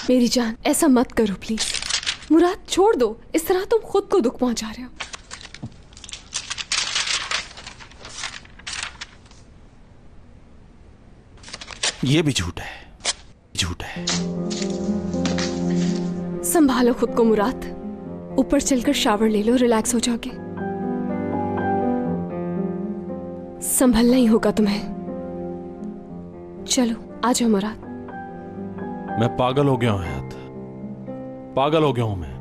मेरी जान, ऐसा मत करो प्लीज। मुराद छोड़ दो, इस तरह तुम खुद को दुख पहुंचा रहे हो। ये भी झूठ है, झूठ है। संभालो खुद को मुराद, ऊपर चलकर शावर ले लो, रिलैक्स हो जाओगे। संभलना ही होगा तुम्हें। चलो आ जाओ मुराद। मैं पागल हो गया हूं हयात, पागल हो गया हूं मैं।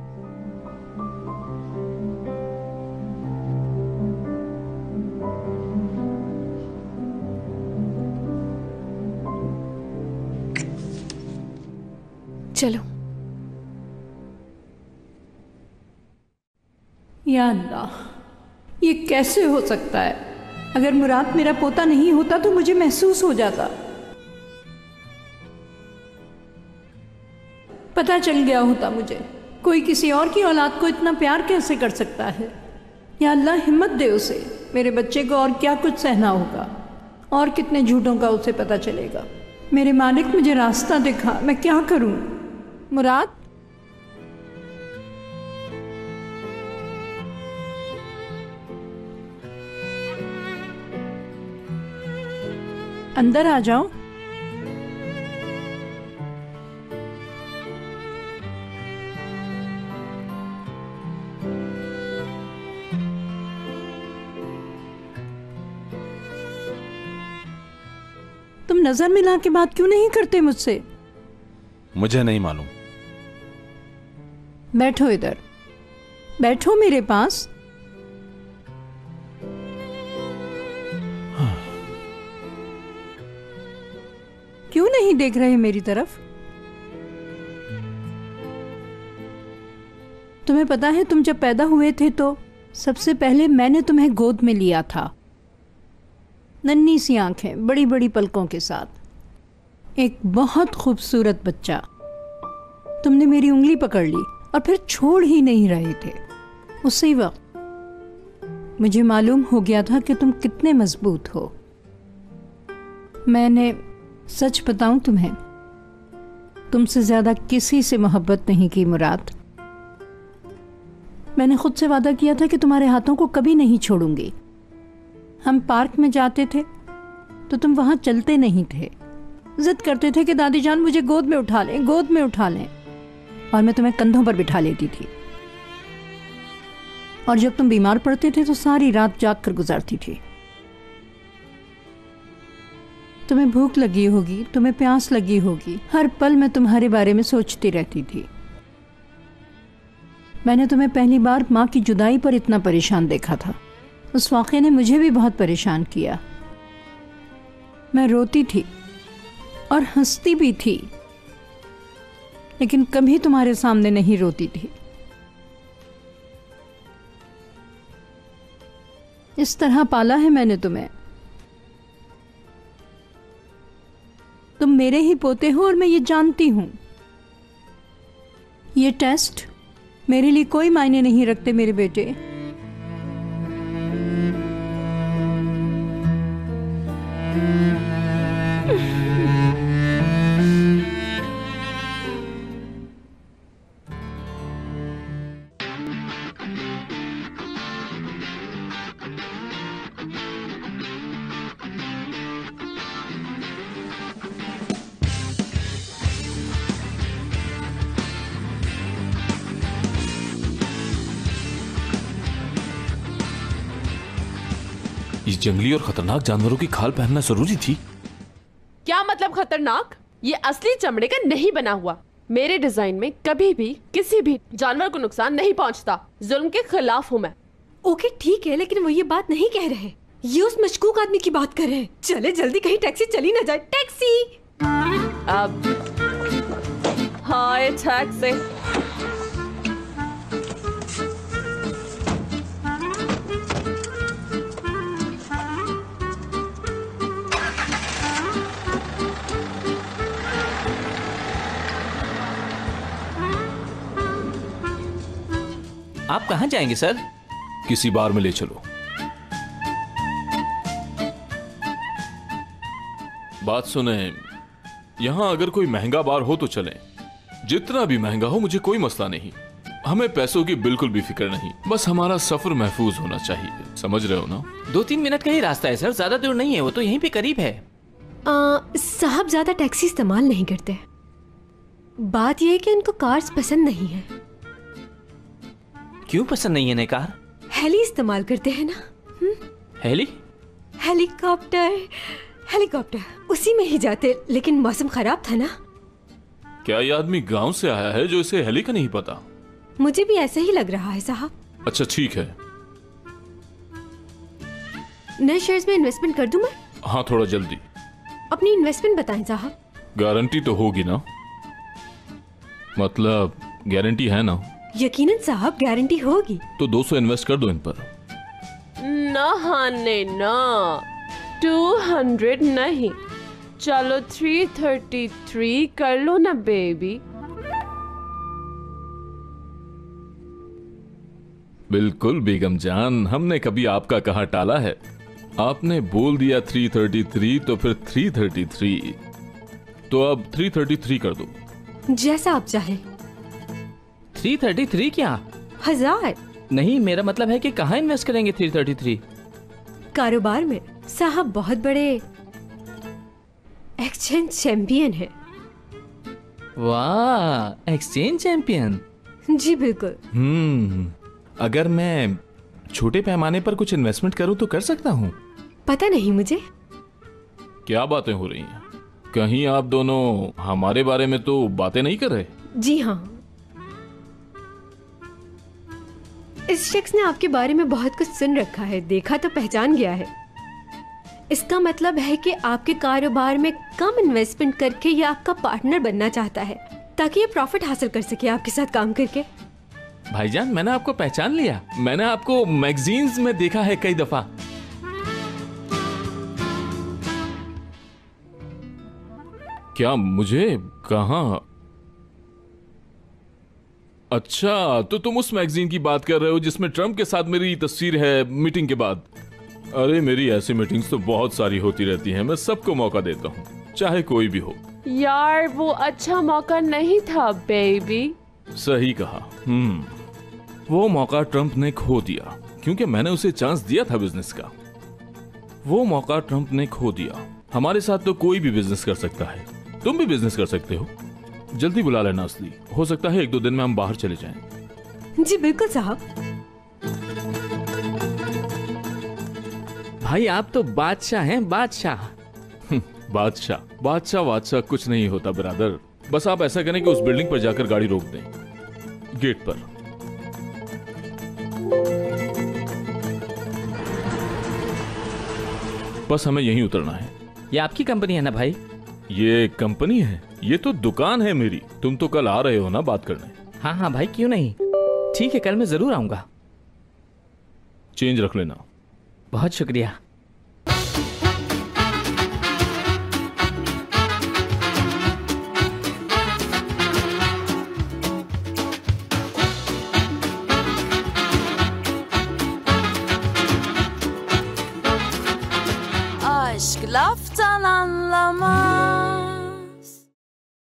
चलो। या अल्लाह, ये कैसे हो सकता है? अगर मुराद मेरा पोता नहीं होता तो मुझे महसूस हो जाता। पता चल गया होता मुझे। कोई किसी और की औलाद को इतना प्यार कैसे कर सकता है? या अल्लाह हिम्मत दे उसे। मेरे बच्चे को और क्या कुछ सहना होगा, और कितने झूठों का उसे पता चलेगा। मेरे मालिक मुझे रास्ता दिखा, मैं क्या करूं? मुराद, अंदर आ जाओ। तुम नजर मिला के बात क्यों नहीं करते मुझसे? मुझे नहीं मालूम। बैठो इधर, बैठो मेरे पास। क्यों नहीं देख रहे मेरी तरफ? तुम्हें पता है, तुम जब पैदा हुए थे तो सबसे पहले मैंने तुम्हें गोद में लिया था। नन्ही सी आंखें, बड़ी बड़ी पलकों के साथ, एक बहुत खूबसूरत बच्चा। तुमने मेरी उंगली पकड़ ली और फिर छोड़ ही नहीं रहे थे। उसी वक्त मुझे मालूम हो गया था कि तुम कितने मजबूत हो। मैंने सच बताऊं तुम्हें, तुमसे ज्यादा किसी से मोहब्बत नहीं की मुराद। मैंने खुद से वादा किया था कि तुम्हारे हाथों को कभी नहीं छोड़ूंगी। हम पार्क में जाते थे तो तुम वहां चलते नहीं थे, जिद करते थे कि दादी जान मुझे गोद में उठा लें, गोद में उठा लें, और मैं तुम्हें कंधों पर बिठा लेती थी। और जब तुम बीमार पड़ते थे तो सारी रात जाग कर गुजारती थी। तुम्हें भूख लगी होगी, तुम्हें प्यास लगी होगी, हर पल मैं तुम्हारे बारे में सोचती रहती थी। मैंने तुम्हें पहली बार माँ की जुदाई पर इतना परेशान देखा था। उस वाक़े ने मुझे भी बहुत परेशान किया। मैं रोती थी और हंसती भी थी, लेकिन कभी तुम्हारे सामने नहीं रोती थी। इस तरह पाला है मैंने तुम्हें। तुम मेरे ही पोते हो और मैं ये जानती हूं। ये टेस्ट मेरे लिए कोई मायने नहीं रखते मेरे बेटे। इस जंगली और खतरनाक जानवरों की खाल पहनना जरूरी थी? क्या मतलब खतरनाक? ये असली चमड़े का नहीं बना हुआ। मेरे डिजाइन में कभी भी किसी भी जानवर को नुकसान नहीं पहुंचता। जुल्म के खिलाफ हूँ मैं। ओके ठीक है, लेकिन वो ये बात नहीं कह रहे। ये उस मशकूक आदमी की बात कर रहे हैं। चले जल्दी, कहीं टैक्सी चली ना जाए। टैक्सी! अब हाय टैक्सी। आप कहाँ जाएंगे सर? किसी बार में ले चलो। बात सुने, यहां अगर कोई महंगा बार हो तो चलें, जितना भी महंगा हो मुझे कोई मसला नहीं, हमें पैसों की बिल्कुल भी फिक्र नहीं, बस हमारा सफर महफूज होना चाहिए, समझ रहे हो ना? 2-3 मिनट का ही रास्ता है सर, ज्यादा दूर नहीं है, वो तो यहीं पे करीब है। साहब ज्यादा टैक्सी इस्तेमाल नहीं करते। बात यह है कि इनको कार्स पसंद नहीं है। क्यों पसंद नहीं है नई कार? हेली इस्तेमाल करते हैं ना। हेली? हेलीकॉप्टर, हेलीकॉप्टर उसी में ही जाते, लेकिन मौसम खराब था ना। क्या ये आदमी गांव से आया है जो इसे हेली का नहीं पता? मुझे भी ऐसा ही लग रहा है साहब। अच्छा ठीक है। नए शेयर्स में इन्वेस्टमेंट कर दूं मैं? हाँ थोड़ा जल्दी। अपनी इन्वेस्टमेंट बताएं साहब। गारंटी तो होगी ना? मतलब गारंटी है ना? यकीनन साहब गारंटी होगी। तो 200 इन्वेस्ट कर दो इन पर। ना हाने ना, 200 नहीं, चलो 333 कर लो ना बेबी। बिल्कुल बेगम जान, हमने कभी आपका कहा टाला है। आपने बोल दिया 333 तो फिर 333। तो अब 333 कर दो। जैसा आप चाहे। 333 क्या? 1000। नहीं, मेरा मतलब है कि कहाँ इन्वेस्ट करेंगे 333? कारोबार में। साहब बहुत बड़े एक्सचेंज चैंपियन है। वाह, एक्सचेंज चैंपियन। जी बिल्कुल। अगर मैं छोटे पैमाने पर कुछ इन्वेस्टमेंट करूं तो कर सकता हूं? पता नहीं मुझे। क्या बातें हो रही हैं? कहीं आप दोनों हमारे बारे में तो बातें नहीं कर रहे? जी हाँ, इस शख्स ने आपके बारे में बहुत कुछ सुन रखा है, देखा तो पहचान गया है। इसका मतलब है कि आपके कारोबार में कम इन्वेस्टमेंट करके ये आपका पार्टनर बनना चाहता है, ताकि ये प्रॉफिट हासिल कर सके आपके साथ काम करके। भाईजान, मैंने आपको पहचान लिया। मैंने आपको मैगजीन्स में देखा है कई दफा। क्या मुझे कहां? अच्छा, तो तुम उस मैगजीन की बात कर रहे हो जिसमें ट्रम्प के साथ मेरी तस्वीर है मीटिंग के बाद? अरे मेरी ऐसी मीटिंग्स तो बहुत सारी होती रहती हैं, मैं सबको मौका देता हूँ, चाहे कोई भी हो। यार वो अच्छा मौका नहीं था बेबी। सही कहा। वो मौका ट्रम्प ने खो दिया क्योंकि मैंने उसे चांस दिया था बिजनेस का। वो मौका ट्रम्प ने खो दिया। हमारे साथ तो कोई भी बिजनेस कर सकता है, तुम भी बिजनेस कर सकते हो। जल्दी बुला लेना असली, हो सकता है 1-2 दिन में हम बाहर चले जाएं। जी बिल्कुल साहब। भाई आप तो बादशाह हैं, बादशाह। बादशाह बादशाह कुछ नहीं होता ब्रदर। बस आप ऐसा करें कि उस बिल्डिंग पर जाकर गाड़ी रोक दें, गेट पर। बस हमें यहीं उतरना है। ये आपकी कंपनी है ना भाई? ये कंपनी है? ये तो दुकान है मेरी। तुम तो कल आ रहे हो ना बात करने? हाँ हाँ भाई, क्यों नहीं। ठीक है, कल मैं जरूर आऊंगा। चेंज रख लेना। बहुत शुक्रिया।